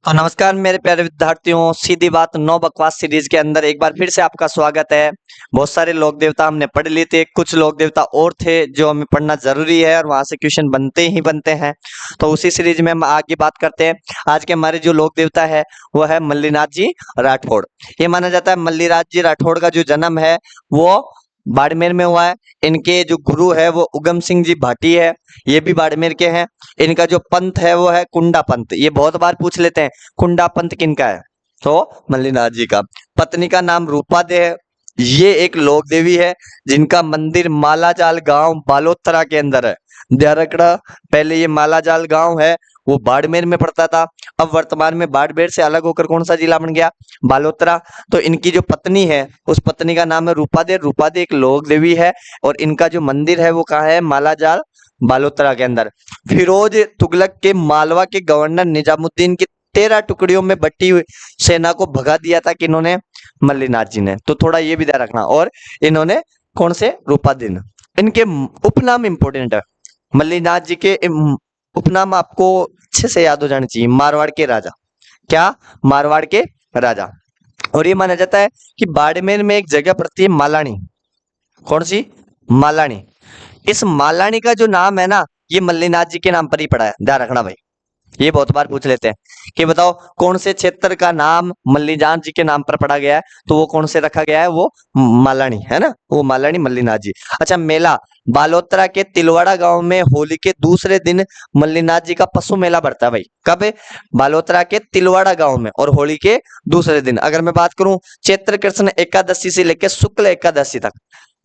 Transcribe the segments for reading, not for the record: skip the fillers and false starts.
तो नमस्कार मेरे प्यारे विद्यार्थियों, सीधी बात नो बकवास सीरीज के अंदर एक बार फिर से आपका स्वागत है। बहुत सारे लोक देवता हमने पढ़ लिए थे, कुछ लोक देवता और थे जो हमें पढ़ना जरूरी है और वहां से क्वेश्चन बनते ही बनते हैं। तो उसी सीरीज में हम आगे बात करते हैं। आज के हमारे जो लोक देवता है वो है मल्लीनाथ जी राठौड़। ये माना जाता है मल्लीनाथ जी राठौड़ का जो जन्म है वो बाड़मेर में हुआ है। इनके जो गुरु है वो उगम सिंह जी भाटी है, ये भी बाड़मेर के हैं। इनका जो पंथ है वो है कुंडा पंथ। ये बहुत बार पूछ लेते हैं कुंडा पंथ किनका है, तो मल्लीनाथ जी का। पत्नी का नाम रूपा दे है। ये एक लोक देवी है जिनका मंदिर मालाजाल गांव बालोतरा के अंदर है। ध्यान रखना, पहले ये मालाजाल गांव है वो बाड़मेर में पड़ता था। अब वर्तमान में बाड़मेर से अलग होकर कौन सा जिला बन गया, बालोतरा। तो इनकी जो पत्नी है उस पत्नी का नाम है रूपादे। रूपादे एक लोक देवी है और इनका जो मंदिर है वो कहाँ है, मालाजाल बालोतरा के अंदर। फिरोज तुगलक के मालवा के गवर्नर निजामुद्दीन की 13 टुकड़ियों में बटी हुई सेना को भगा दिया था किन्होंने, मल्लीनाथ जी ने। तो थोड़ा ये भी ध्यान रखना। और इन्होंने कौन से, रूपादीन। इनके उपनाम इंपोर्टेंट है। मल्लीनाथ जी के उपनाम आपको अच्छे से याद हो जाने चाहिए। मारवाड़ के राजा, क्या, मारवाड़ के राजा। और ये माना जाता है कि बाड़मेर में एक जगह पड़ती है मालानी। कौन सी, मालानी। इस मालानी का जो नाम है ना, ये मल्लीनाथ जी के नाम पर ही पड़ा है। ध्यान रखना भाई, ये बहुत बार पूछ लेते हैं कि बताओ कौन से क्षेत्र का नाम मल्लीनाथ जी के नाम पर पड़ा गया है, तो वो कौन से रखा गया है, वो मालानी है ना, वो मालानी मल्लीनाथ जी। अच्छा, मेला बालोतरा के तिलवाड़ा गांव में होली के दूसरे दिन मल्लीनाथ जी का पशु मेला बढ़ता है भाई। कब है, बालोतरा के तिलवाड़ा गांव में, और होली के दूसरे दिन। अगर मैं बात करूं चैत्र कृष्ण एकादशी से लेकर शुक्ल एकादशी तक,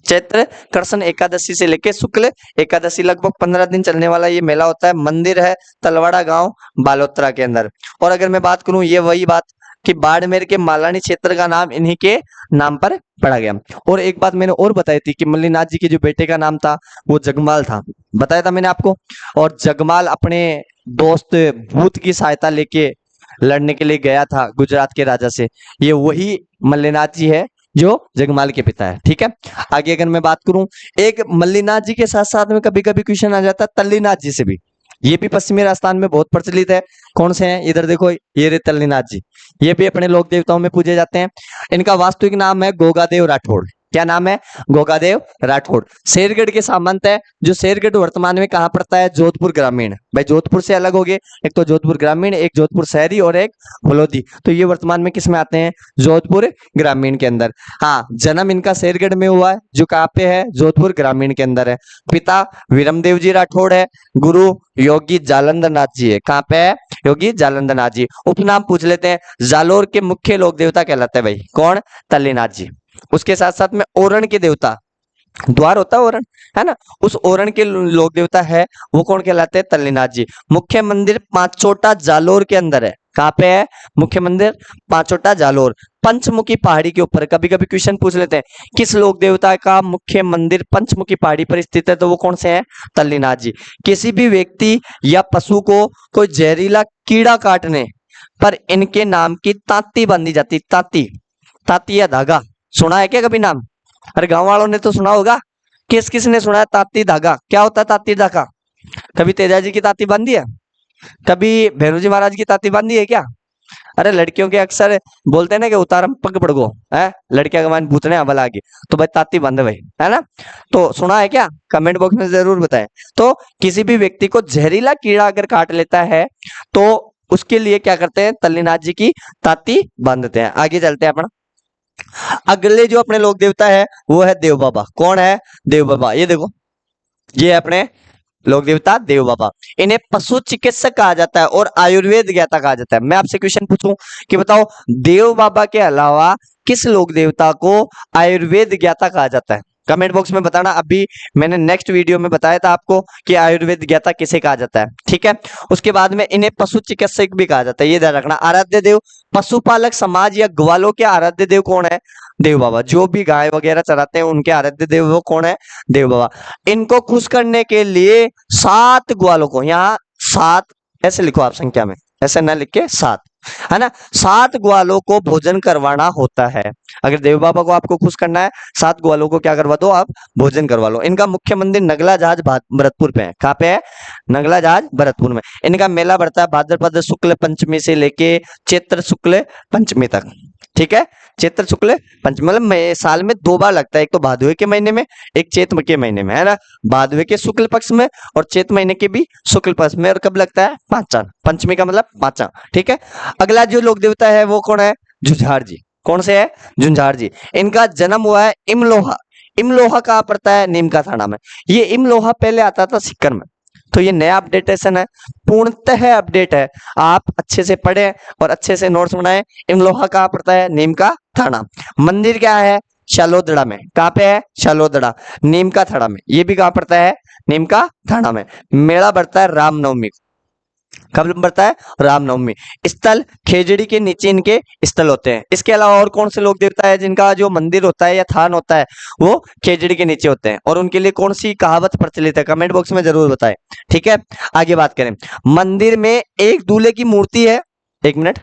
चैत्र कृष्ण एकादशी से लेके शुक्ल एकादशी लगभग 15 दिन चलने वाला ये मेला होता है। मंदिर है तलवाड़ा गांव बालोतरा के अंदर। और अगर मैं बात करूं, ये वही बात कि बाड़मेर के मालानी क्षेत्र का नाम इन्हीं के नाम पर पड़ा गया। और एक बात मैंने और बताई थी कि मल्लीनाथ जी के जो बेटे का नाम था वो जगमाल था, बताया था मैंने आपको। और जगमाल अपने दोस्त भूत की सहायता लेके लड़ने के लिए गया था गुजरात के राजा से। ये वही मल्लीनाथ जी है जो जगमाल के पिता है। ठीक है, आगे अगर मैं बात करूं, एक मल्लीनाथ जी के साथ साथ में कभी कभी क्वेश्चन आ जाता है तल्लीनाथ जी से भी। ये भी पश्चिमी राजस्थान में बहुत प्रचलित है। कौन से हैं, इधर देखो, ये रे तल्लीनाथ जी। ये भी अपने लोक देवताओं में पूजे जाते हैं। इनका वास्तविक नाम है गोगादेव राठौड़। क्या नाम है, गोगादेव राठौड़। शेरगढ़ के सामंत है। जो शेरगढ़ वर्तमान में कहाँ पड़ता है, जोधपुर ग्रामीण। भाई जोधपुर से अलग हो गए, एक तो जोधपुर ग्रामीण, एक जोधपुर शहरी और एक हलोदी। तो ये वर्तमान में किस में आते हैं, जोधपुर ग्रामीण के अंदर। हाँ, जन्म इनका शेरगढ़ में हुआ है जो कहाँ पे है, जोधपुर ग्रामीण के अंदर है। पिता वीरमदेव जी राठौड़ है। गुरु योगी जालंधर नाथ जी है। कहाँ पे है, योगी जालंधर नाथ जी। उपनाम पूछ लेते हैं, जालोर के मुख्य लोक देवता कहलाते हैं भाई, कौन, तल्लीनाथ जी। उसके साथ साथ में ओरण के देवता, द्वार होता है ओरण, है ना, उस ओरण के लोक देवता है वो कौन कहलाते हैं, तल्लीनाथ जी। मुख्य मंदिर पांचोटा जालोर के अंदर है। कहाँ पे है, मुख्य मंदिर पांचोटा जालोर, पंचमुखी पहाड़ी के ऊपर। कभी कभी क्वेश्चन पूछ लेते हैं किस लोक देवता का मुख्य मंदिर पंचमुखी पहाड़ी पर स्थित है, तो वो कौन से हैं, तल्लीनाथ जी। किसी भी व्यक्ति या पशु को कोई जहरीला कीड़ा काटने पर इनके नाम की तांती बांधी जाती। तांती, तांती या धागा, सुना है क्या कभी नाम, अरे गांव वालों ने तो सुना होगा। किस किसने सुना है तांती धागा, क्या होता है तांती धागा। कभी तेजा जी की तांती बांधी है, कभी भैरू जी महाराज की तांती बांधी है क्या। अरे लड़कियों के अक्सर बोलते हैं ना कि उतारम पग पड़ गो है, लड़कियां कमान पूछने अवल आगे, तो भाई तांती बंद भाई, है ना। तो सुना है क्या, कमेंट बॉक्स में जरूर बताएं। तो किसी भी व्यक्ति को जहरीला कीड़ा अगर काट लेता है तो उसके लिए क्या करते हैं, तल्लीनाथ जी की तांती बांधते हैं। आगे चलते हैं अपना। अगले जो अपने लोक देवता है वो है देव बाबा। कौन है, देव बाबा। ये देखो, ये अपने लोक देवता देव बाबा। इन्हें पशु चिकित्सक कहा जाता है और आयुर्वेद ज्ञाता कहा जाता है। मैं आपसे क्वेश्चन पूछूं कि बताओ देव बाबा के अलावा किस लोक देवता को आयुर्वेद ज्ञाता कहा जाता है, कमेंट बॉक्स में बताना। अभी मैंने नेक्स्ट वीडियो में बताया था आपको कि आयुर्वेद ज्ञाता किसे कहा जाता है। ठीक है, उसके बाद में इन्हें पशु चिकित्सक भी कहा जाता है, ये ध्यान रखना। आराध्य देव, पशुपालक समाज या ग्वालों के आराध्य देव कौन है, देव बाबा। जो भी गाय वगैरह चराते हैं उनके आराध्य देव वो कौन है, देव बाबा। इनको खुश करने के लिए 7 ग्वालों को, यहाँ 7 ऐसे लिखो आप संख्या में, ऐसे ना लिख के 7, है ना। 7 ग्वालों को भोजन करवाना होता है। अगर देव बाबा को आपको खुश करना है, 7 ग्वालों को क्या करवा दो आप, भोजन करवा लो। इनका मुख्य मंदिर नगला जहाज भरतपुर पे है। कहाँ पे है, नगला जहाज भरतपुर में। इनका मेला बढ़ता है भाद्रपद शुक्ल पंचमी से लेके चैत्र शुक्ल पंचमी तक। ठीक है, चैत्र शुक्ल पंचमी मतलब साल में 2 बार लगता है, एक तो भादवे के महीने में, एक चैत्र के महीने में, है ना। भादवे के शुक्ल पक्ष में और चैत्र महीने के भी शुक्ल पक्ष में। और कब लगता है, पांचा, पंचमी का मतलब पांचा। ठीक है, अगला जो लोक देवता है वो कौन है, झुंझार जी। कौन से है, झुंझार जी। इनका जन्म हुआ है इमलोहा। इमलोहा कहाँ पड़ता है, नीमका थाना में। ये इमलोहा पहले आता था सीकर में, तो ये नया अपडेटेशन है, पूर्णतः अपडेट है। आप अच्छे से पढ़े और अच्छे से नोट्स बनाए। इमलोहा कहाँ पड़ता है, नीमका थाना। मंदिर क्या है, शालोदड़ा में। कहाँ पे है, शालोदड़ा। नीमका थाना में, ये भी कहाँ पड़ता है, नीमका थाना में। मेला बढ़ता है रामनवमी को। कब बढ़ता है, रामनवमी। स्थल खेजड़ी के नीचे इनके स्थल होते हैं। इसके अलावा और कौन से लोक देवता है जिनका जो मंदिर होता है या थान होता है वो खेजड़ी के नीचे होते हैं, और उनके लिए कौन सी कहावत प्रचलित है, कमेंट बॉक्स में जरूर बताएं। ठीक है, आगे बात करें। मंदिर में एक दूल्हे की मूर्ति है। एक मिनट,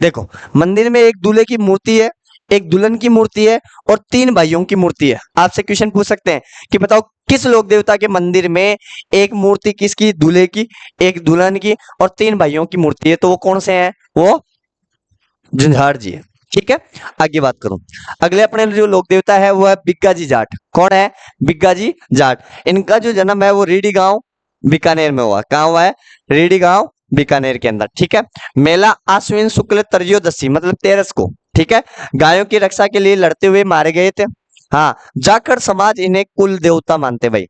देखो, मंदिर में एक दूल्हे की मूर्ति है, एक दुल्हन की मूर्ति है और 3 भाइयों की मूर्ति है। आपसे क्वेश्चन पूछ सकते हैं कि बताओ किस लोक देवता के मंदिर में एक मूर्ति किसकी, दूल्हे की, एक दुल्हन की और 3 भाइयों की मूर्ति है, तो वो कौन से हैं, वो झुंझार जी है। ठीक है, आगे बात करूं। अगले अपने जो लोक देवता है वो है बिग्गा जी जाट। कौन है, बिग्गा जी जाट। इनका जो जन्म है वो रीडी गांव बीकानेर में हुआ। कहाँ हुआ है, रीडी गांव बीकानेर के अंदर। ठीक है, मेला आश्विन शुक्ल त्रयोदशी मतलब 13 को। ठीक है, गायों की रक्षा के लिए लड़ते हुए मारे गए थे। हाँ, जाखड़ समाज इन्हें कुल देवता मानते भाई।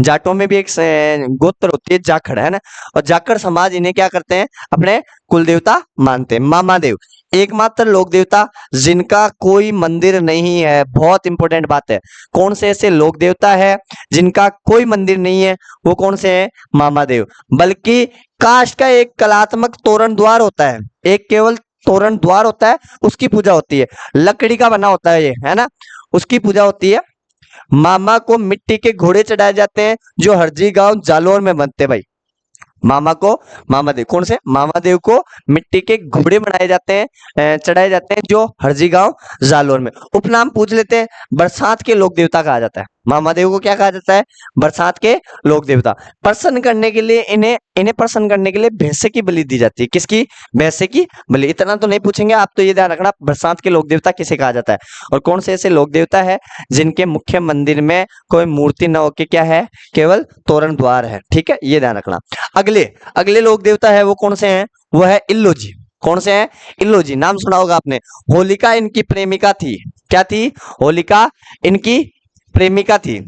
जाटों में भी एक गोत्र होती है जाखड़, है ना, और जाखड़ समाज इन्हें क्या करते हैं, अपने कुल देवता मानते हैं। मामादेव एकमात्र लोक देवता जिनका कोई मंदिर नहीं है। बहुत इंपॉर्टेंट बात है, कौन से ऐसे लोक देवता है जिनका कोई मंदिर नहीं है, वो कौन से हैं, मामादेव। बल्कि काष्ठ का एक कलात्मक तोरण द्वार होता है, एक केवल तोरण द्वार होता है, उसकी पूजा होती है। लकड़ी का बना होता है ये, है ना, उसकी पूजा होती है। मामा को मिट्टी के घोड़े चढ़ाए जाते हैं जो हरजी गांव जालोर में बनते भाई। मामा को, मामादेव कौन से, मामादेव को मिट्टी के घोड़े बनाए जाते हैं, चढ़ाए जाते हैं जो हरजी गांव जालोर में। उपनाम पूछ लेते हैं, बरसात के लोक देवता कहा जाता है। मामादेव को क्या कहा जाता है, बरसात के लोक देवता। प्रसन्न करने के लिए इन्हें इन्हें प्रसन्न करने के लिए भैंसे की बलि दी जाती है। किसकी, भैंसे की बलि। इतना तो नहीं पूछेंगे आप, तो ये ध्यान रखना बरसात के लोक देवता किसे कहा जाता है, और कौन से ऐसे लोक देवता है जिनके मुख्य मंदिर में कोई मूर्ति न होके क्या है, केवल तोरण द्वार है। ठीक है, ये ध्यान रखना। अगले अगले लोक देवता है वो कौन से हैं, वो है इल्लो जी। कौन से हैं, इल्लो जी, नाम सुना होगा आपने। होलिका इनकी प्रेमिका थी। क्या थी, होलिका इनकी प्रेमिका थी।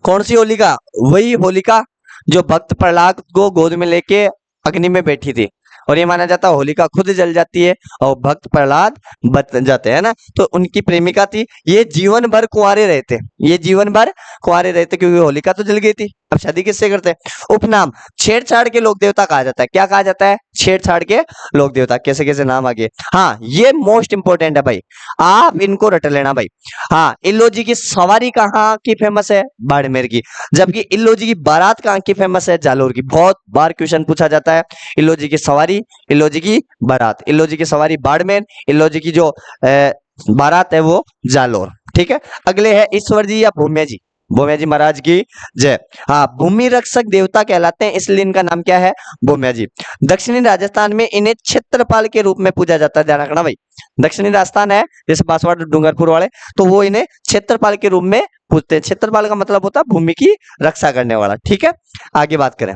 कौन सी होलिका, वही होलिका जो भक्त प्रहलाद को गोद में लेके अग्नि में बैठी थी, और ये माना जाता है होलिका खुद जल जाती है और भक्त प्रहलाद बच जाते हैं ना। तो उनकी प्रेमिका थी। ये जीवन भर कुंवारे रहते, ये जीवन भर कुंवारे रहते क्योंकि होलिका तो जल गई थी, अब शादी किससे करते हैं। उपनाम छेड़छाड़ के लोक देवता कहा जाता है। क्या कहा जाता है, छेड़छाड़ के लोक देवता। कैसे कैसे नाम आगे, हाँ ये मोस्ट इंपोर्टेंट है भाई, आप इनको रट लेना भाई। हाँ, इल्लो जी की सवारी कहाँ की फेमस है, बाड़मेर की। जबकि इल्लो जी की बारात कहाँ की फेमस है, जालोर की। बहुत बार क्वेश्चन पूछा जाता है, इल्लो जी की सवारी, इल्लो जी की बारात। इल्लो जी की सवारी बाड़मेर, इल्लो जी की जो बारात है वो जालोर। ठीक है, अगले है ईश्वर जी या भूमिया जी। भूमिया जी महाराज की जय। हाँ, भूमि रक्षक देवता कहलाते हैं, इसलिए इनका नाम क्या है, भूमिया जी। दक्षिणी राजस्थान में इन्हें क्षेत्रपाल के रूप में पूजा जाता है। ध्यान रखना भाई, दक्षिणी राजस्थान है जैसे बांसवाड़ा डूंगरपुर वाले, तो वो इन्हें क्षेत्रपाल के रूप में पूजते हैं। क्षेत्रपाल का मतलब होता है भूमि की रक्षा करने वाला। ठीक है, आगे बात करें।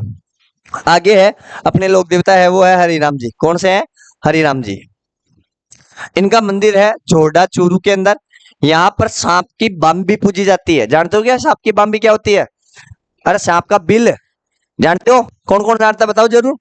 आगे है अपने लोक देवता है वो है हरिराम जी। कौन से हैं, हरिराम जी। इनका मंदिर है झोरडा चूरू के अंदर। यहाँ पर सांप की बम भी पूजी जाती है। जानते हो क्या सांप की बम भी क्या होती है, अरे सांप का बिल जानते हो, कौन कौन जानता है बताओ जरूर,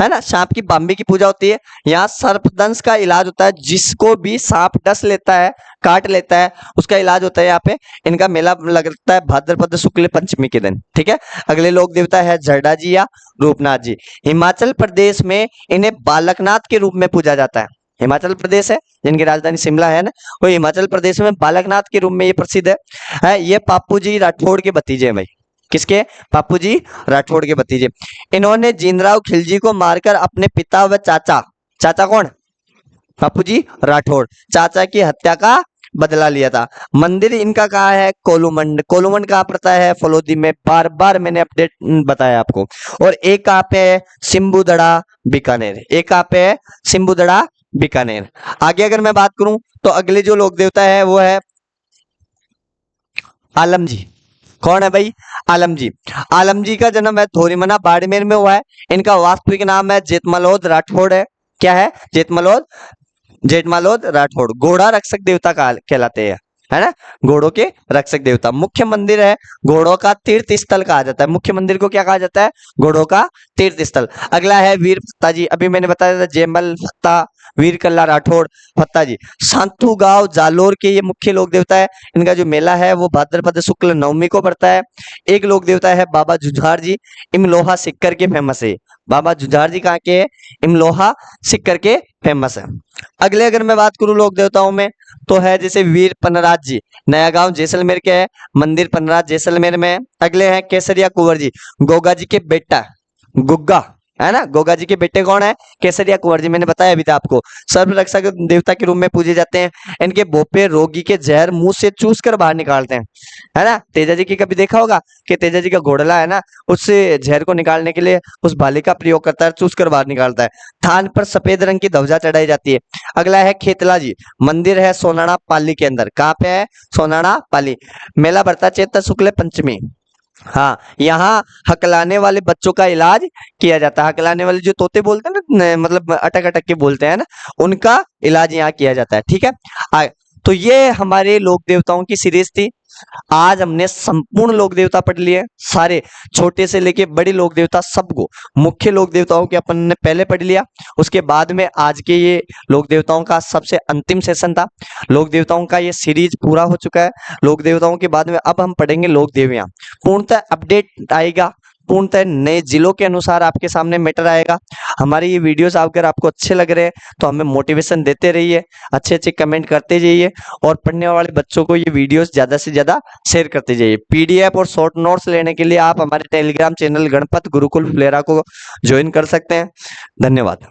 है ना। सांप की बाम्बी की पूजा होती है। यहाँ सर्पदंश का इलाज होता है, जिसको भी सांप डस लेता है, काट लेता है, उसका इलाज होता है यहाँ पे। इनका मेला लगता है भाद्रपद शुक्ल पंचमी के दिन। ठीक है, अगले लोक देवता है झरडा जी या रूपनाथ जी। हिमाचल प्रदेश में इन्हें बालकनाथ के रूप में पूजा जाता है। हिमाचल प्रदेश है जिनकी राजधानी शिमला है ना, वो हिमाचल प्रदेश में बालकनाथ के रूप में ये प्रसिद्ध है। ये पापू जी राठौड़ के भतीजे हैं भाई। किसके? बापू जी राठौड़ के भतीजे। इन्होंने जीनराव खिलजी को मारकर अपने पिता व चाचा, चाचा कौन? बापू जी राठौड़, चाचा की हत्या का बदला लिया था। मंदिर इनका कहाँ है? कोलूमंड। कोलूमंड कहाँ पड़ता है? फलोदी में। बार बार मैंने अपडेट बताया आपको। और एक कहाँ पे है? सिम्बुदड़ा बीकानेर। एक कहाँ पे है? सिम्बुदड़ा बीकानेर। आगे अगर मैं बात करूं तो अगले जो लोक देवता है वो है आलम जी। कौन है भाई? आलम जी। आलम जी का जन्म है धोरीमना बाड़मेर में हुआ है। इनका वास्तविक नाम है जेठमलोद राठौड़ है। क्या है? जेठमलोद, जेठमालोद राठौड़। घोड़ा रक्षक देवता कहलाते हैं, है ना? घोड़ों के रक्षक देवता। मुख्य मंदिर है घोड़ों का तीर्थ स्थल कहा जाता है। मुख्य मंदिर को क्या कहा जाता है? घोड़ों का तीर्थ स्थल। अगला है वीर फत्ता जी। अभी मैंने बताया था जयमल फत्ता, वीर कल्ला राठौड़, फत्ता जी। सांतू गांव जालोर के ये मुख्य लोक देवता है। इनका जो मेला है वो भाद्रपद शुक्ल नवमी को पड़ता है। एक लोक देवता है बाबा जुझार जी, इमलोहा सिक्कर के फेमस है। बाबा जुझार जी कहाँ के? इमलोहा सिक्कर के फेमस है। अगले अगर मैं बात करूं लोक देवताओं में तो है जैसे वीर पनराज जी, नया गांव जैसलमेर के है। मंदिर पनराज जैसलमेर में है। अगले हैं केसरिया कुंवर जी, गोगा जी के बेटा, गुग्गा, है ना? गोगा जी के बेटे कौन है? केसरिया कुंवर जी। मैंने बताया अभी था आपको। सर्व रक्षक देवता के रूप में पूजे जाते हैं। इनके भोपे रोगी के जहर मुंह से चूस कर बाहर निकालते हैं, है ना? तेजा जी की कभी देखा होगा कि तेजा जी का घोड़ला है ना, उससे जहर को निकालने के लिए उस भाले का प्रयोग करता है, चूस कर बाहर निकालता है। थान पर सफेद रंग की ध्वजा चढ़ाई जाती है। अगला है खेतला जी, मंदिर है सोनाड़ा पाली के अंदर। कहाँ पे है? सोनाड़ा पाली। मेला भरता चैत्र शुक्ल पंचमी। हाँ, यहाँ हकलाने वाले बच्चों का इलाज किया जाता है। हकलाने वाले जो तोते बोलते हैं ना, मतलब अटक अटक के बोलते हैं ना, उनका इलाज यहाँ किया जाता है। ठीक है। तो ये हमारे लोक देवताओं की सीरीज थी। आज हमने संपूर्ण लोक देवता पढ़ लिए, सारे, छोटे से लेके बड़े लोक देवता सबको। मुख्य लोक देवताओं के अपन ने पहले पढ़ लिया, उसके बाद में आज के ये लोक देवताओं का सबसे अंतिम सेशन था। लोक देवताओं का ये सीरीज पूरा हो चुका है। लोक देवताओं के बाद में अब हम पढ़ेंगे लोक देवियां। पूर्णतः अपडेट आएगा, पूर्णतः नए जिलों के अनुसार आपके सामने मैटर आएगा। हमारे ये वीडियोस अगर आपको अच्छे लग रहे हैं तो हमें मोटिवेशन देते रहिए, अच्छे अच्छे कमेंट करते जाइए और पढ़ने वाले बच्चों को ये वीडियोस ज्यादा से ज्यादा शेयर करते जाइए। पीडीएफ और शॉर्ट नोट्स लेने के लिए आप हमारे टेलीग्राम चैनल गणपत गुरुकुल फुलेरा को ज्वाइन कर सकते हैं। धन्यवाद।